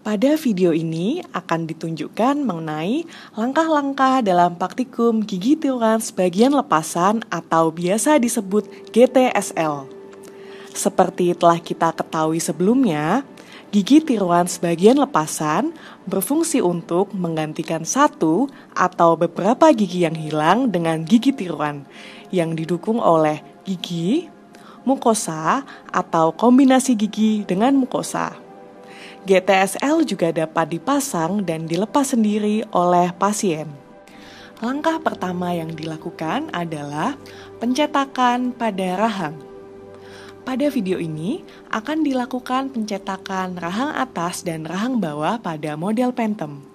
Pada video ini akan ditunjukkan mengenai langkah-langkah dalam praktikum gigi tiruan sebagian lepasan atau biasa disebut GTSL. Seperti telah kita ketahui sebelumnya, gigi tiruan sebagian lepasan berfungsi untuk menggantikan satu atau beberapa gigi yang hilang dengan gigi tiruan yang didukung oleh gigi, mukosa, atau kombinasi gigi dengan mukosa. GTSL juga dapat dipasang dan dilepas sendiri oleh pasien. Langkah pertama yang dilakukan adalah pencetakan pada rahang. Pada video ini akan dilakukan pencetakan rahang atas dan rahang bawah pada model Phantom.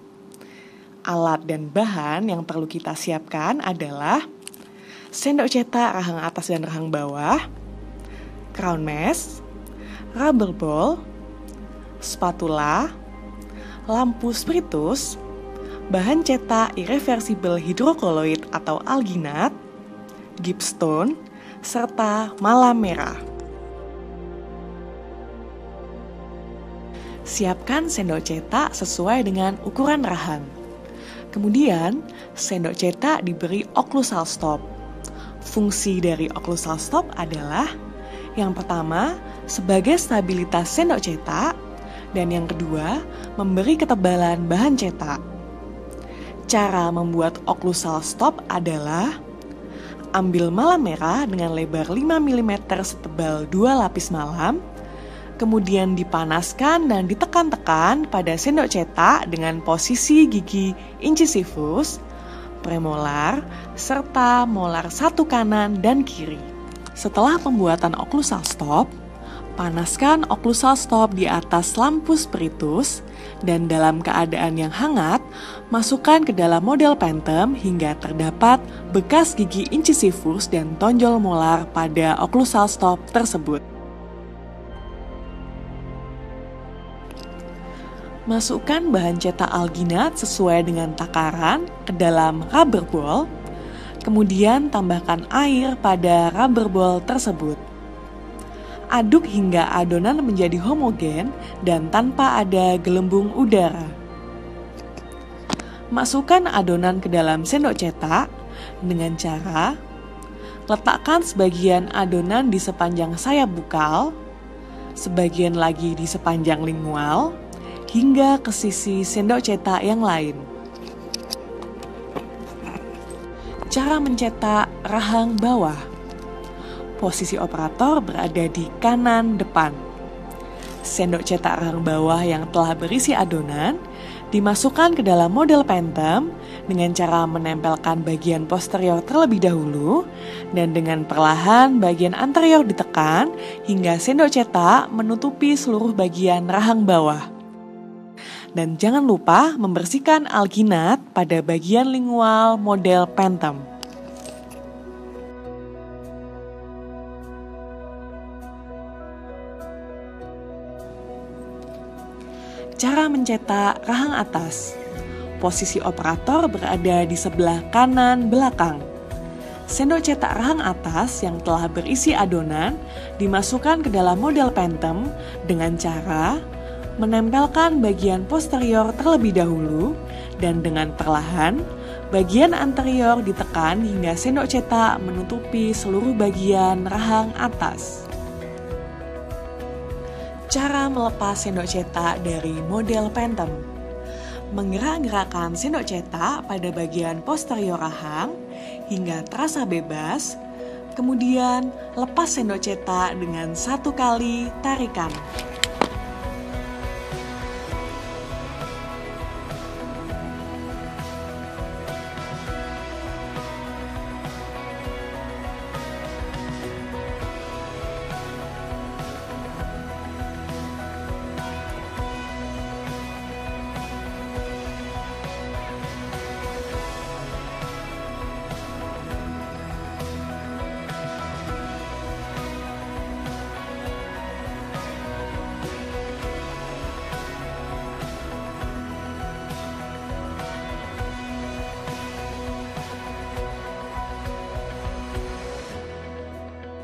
Alat dan bahan yang perlu kita siapkan adalah sendok cetak rahang atas dan rahang bawah, crown mesh, rubber ball, spatula, lampu spiritus, bahan cetak irreversible hidrokoloid atau alginat, gipstone, serta malam merah. Siapkan sendok cetak sesuai dengan ukuran rahang. Kemudian, sendok cetak diberi occlusal stop. Fungsi dari occlusal stop adalah yang pertama, sebagai stabilitas sendok cetak, dan yang kedua, memberi ketebalan bahan cetak. Cara membuat occlusal stop adalah ambil malam merah dengan lebar 5 mm setebal 2 lapis malam, kemudian dipanaskan dan ditekan-tekan pada sendok cetak dengan posisi gigi incisivus, premolar, serta molar satu kanan dan kiri. Setelah pembuatan occlusal stop, panaskan occlusal stop di atas lampu spiritus dan dalam keadaan yang hangat, masukkan ke dalam model Phantom hingga terdapat bekas gigi incisivus dan tonjol molar pada occlusal stop tersebut. Masukkan bahan cetak alginat sesuai dengan takaran ke dalam rubber ball, kemudian tambahkan air pada rubber ball tersebut. Aduk hingga adonan menjadi homogen dan tanpa ada gelembung udara. Masukkan adonan ke dalam sendok cetak dengan cara letakkan sebagian adonan di sepanjang sayap bukal, sebagian lagi di sepanjang lingual, hingga ke sisi sendok cetak yang lain. Cara mencetak rahang bawah. Posisi operator berada di kanan depan. Sendok cetak rahang bawah yang telah berisi adonan dimasukkan ke dalam model Phantom dengan cara menempelkan bagian posterior terlebih dahulu dan dengan perlahan bagian anterior ditekan hingga sendok cetak menutupi seluruh bagian rahang bawah. Dan jangan lupa membersihkan alginat pada bagian lingual model Phantom. Cara mencetak rahang atas. Posisi operator berada di sebelah kanan belakang. Sendok cetak rahang atas yang telah berisi adonan dimasukkan ke dalam model Phantom dengan cara menempelkan bagian posterior terlebih dahulu dan dengan perlahan bagian anterior ditekan hingga sendok cetak menutupi seluruh bagian rahang atas. Cara melepas sendok cetak dari model Phantom. Menggerak-gerakkan sendok cetak pada bagian posterior rahang hingga terasa bebas, kemudian lepas sendok cetak dengan satu kali tarikan.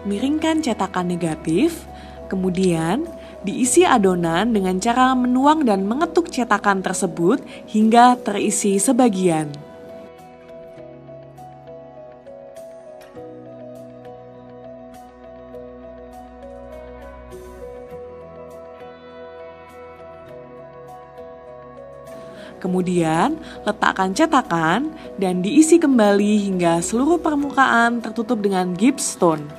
Miringkan cetakan negatif, kemudian Diisi adonan dengan cara menuang dan mengetuk cetakan tersebut hingga terisi sebagian. Kemudian, letakkan cetakan dan diisi kembali hingga seluruh permukaan tertutup dengan gips stone.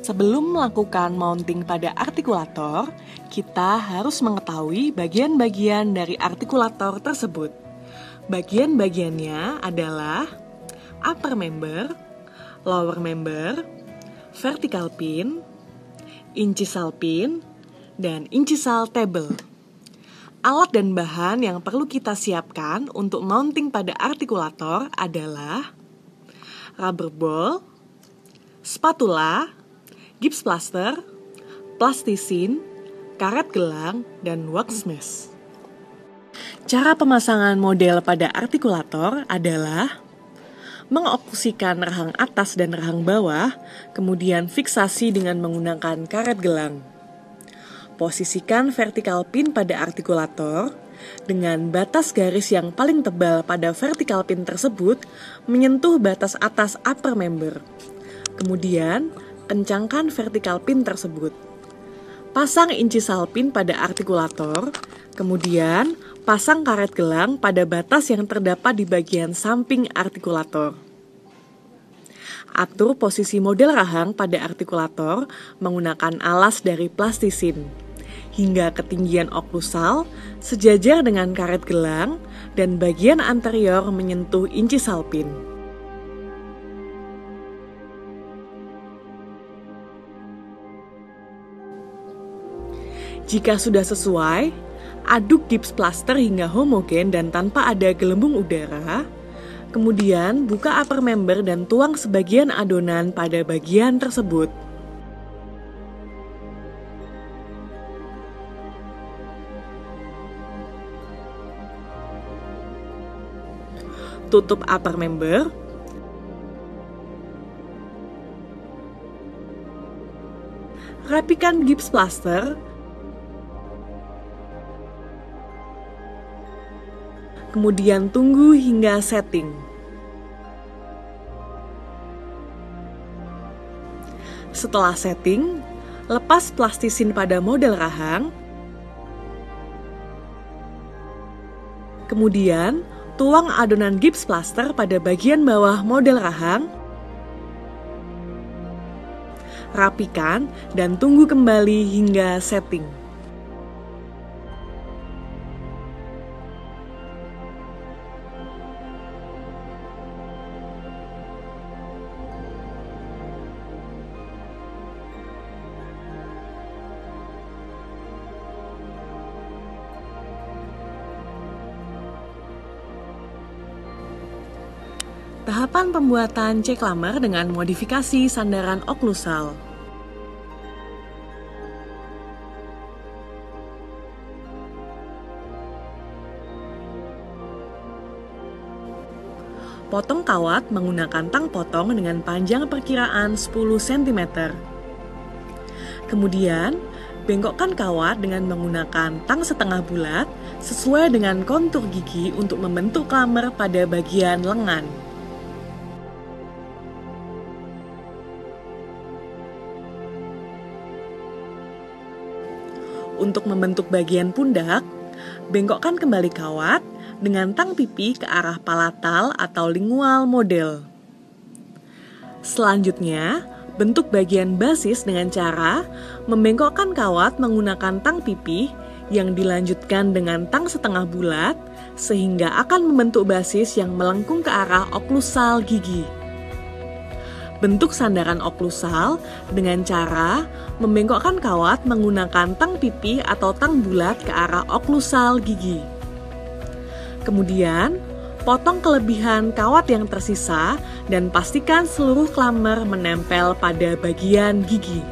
Sebelum melakukan mounting pada artikulator, kita harus mengetahui bagian-bagian dari artikulator tersebut. Bagian-bagiannya adalah upper member, lower member, vertical pin, incisal pin, dan incisal table. Alat dan bahan yang perlu kita siapkan untuk mounting pada artikulator adalah rubber ball, spatula, gips plaster, plastisin, karet gelang, dan wax mesh. Cara pemasangan model pada artikulator adalah mengopsikan rahang atas dan rahang bawah, kemudian fiksasi dengan menggunakan karet gelang. Posisikan vertical pin pada artikulator dengan batas garis yang paling tebal pada vertical pin tersebut menyentuh batas atas upper member. Kemudian, kencangkan vertical pin tersebut. Pasang incisal pin pada artikulator, kemudian pasang karet gelang pada batas yang terdapat di bagian samping artikulator. Atur posisi model rahang pada artikulator menggunakan alas dari plastisin, hingga ketinggian oklusal sejajar dengan karet gelang dan bagian anterior menyentuh incisal pin. Jika sudah sesuai, aduk gips plaster hingga homogen dan tanpa ada gelembung udara. Kemudian buka upper member dan tuang sebagian adonan pada bagian tersebut. Tutup upper member. Rapikan gips plaster. Kemudian tunggu hingga setting. Setelah setting, lepas plastisin pada model rahang. Kemudian, tuang adonan gips plaster pada bagian bawah model rahang. Rapikan dan tunggu kembali hingga setting. Tahapan pembuatan C-clammer dengan modifikasi sandaran oklusal. Potong kawat menggunakan tang potong dengan panjang perkiraan 10 cm. Kemudian, bengkokkan kawat dengan menggunakan tang setengah bulat sesuai dengan kontur gigi untuk membentuk clammer pada bagian lengan. Untuk membentuk bagian pundak, bengkokkan kembali kawat dengan tang pipi ke arah palatal atau lingual model. Selanjutnya, bentuk bagian basis dengan cara membengkokkan kawat menggunakan tang pipi yang dilanjutkan dengan tang setengah bulat sehingga akan membentuk basis yang melengkung ke arah oklusal gigi. Bentuk sandaran oklusal dengan cara membengkokkan kawat menggunakan tang pipi atau tang bulat ke arah oklusal gigi. Kemudian, potong kelebihan kawat yang tersisa dan pastikan seluruh clammer menempel pada bagian gigi.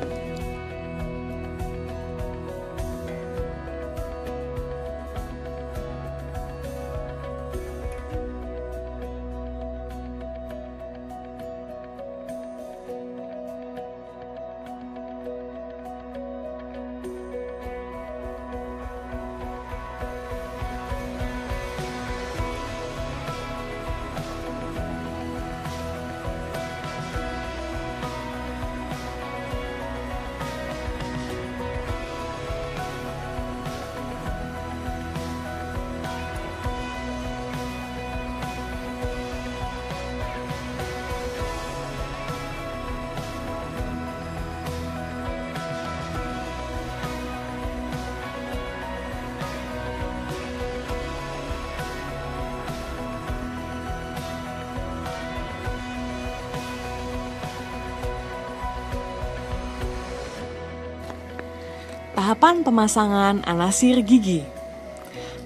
Tahapan pemasangan anasir gigi.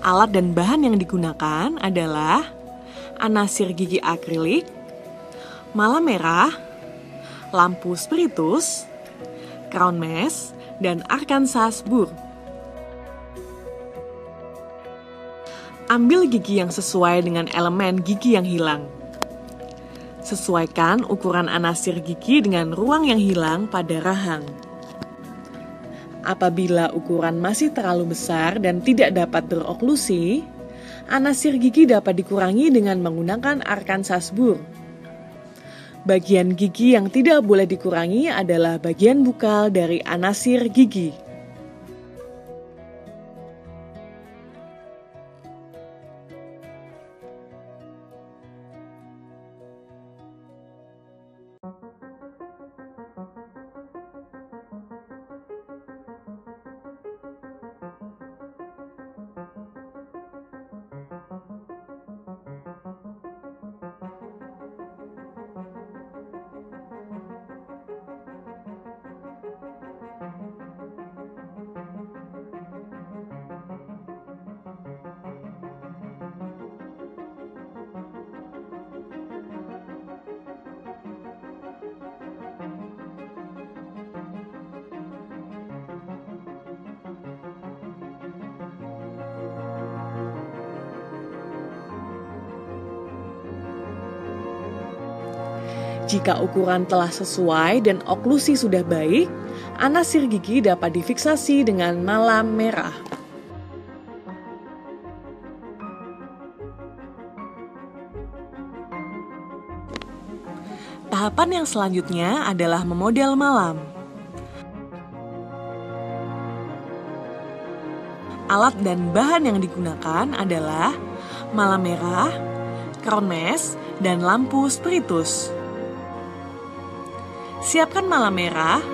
Alat dan bahan yang digunakan adalah anasir gigi akrilik, mala merah, lampu spiritus, crown mesh, dan Arkansas burr. Ambil gigi yang sesuai dengan elemen gigi yang hilang. Sesuaikan ukuran anasir gigi dengan ruang yang hilang pada rahang. Apabila ukuran masih terlalu besar dan tidak dapat beroklusi, anasir gigi dapat dikurangi dengan menggunakan Arkansas burr. Bagian gigi yang tidak boleh dikurangi adalah bagian bukal dari anasir gigi. Jika ukuran telah sesuai dan oklusi sudah baik, anasir gigi dapat difiksasi dengan mala merah. Tahapan yang selanjutnya adalah memodel malam. Alat dan bahan yang digunakan adalah mala merah, crown mesh, dan lampu spiritus. Siapkan mala merah,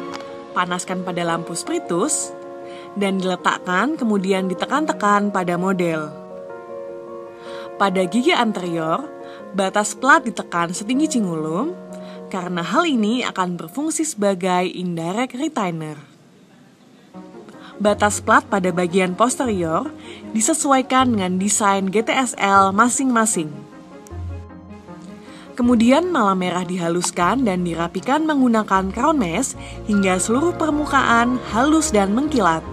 panaskan pada lampu spiritus, dan diletakkan kemudian ditekan-tekan pada model. Pada gigi anterior, batas plat ditekan setinggi cingulum, karena hal ini akan berfungsi sebagai indirect retainer. Batas plat pada bagian posterior disesuaikan dengan desain GTSL masing-masing. Kemudian mala merah dihaluskan dan dirapikan menggunakan crown mesh hingga seluruh permukaan halus dan mengkilat.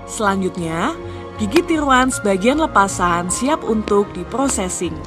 Selanjutnya, gigi tiruan sebagian lepasan siap untuk diprosesing.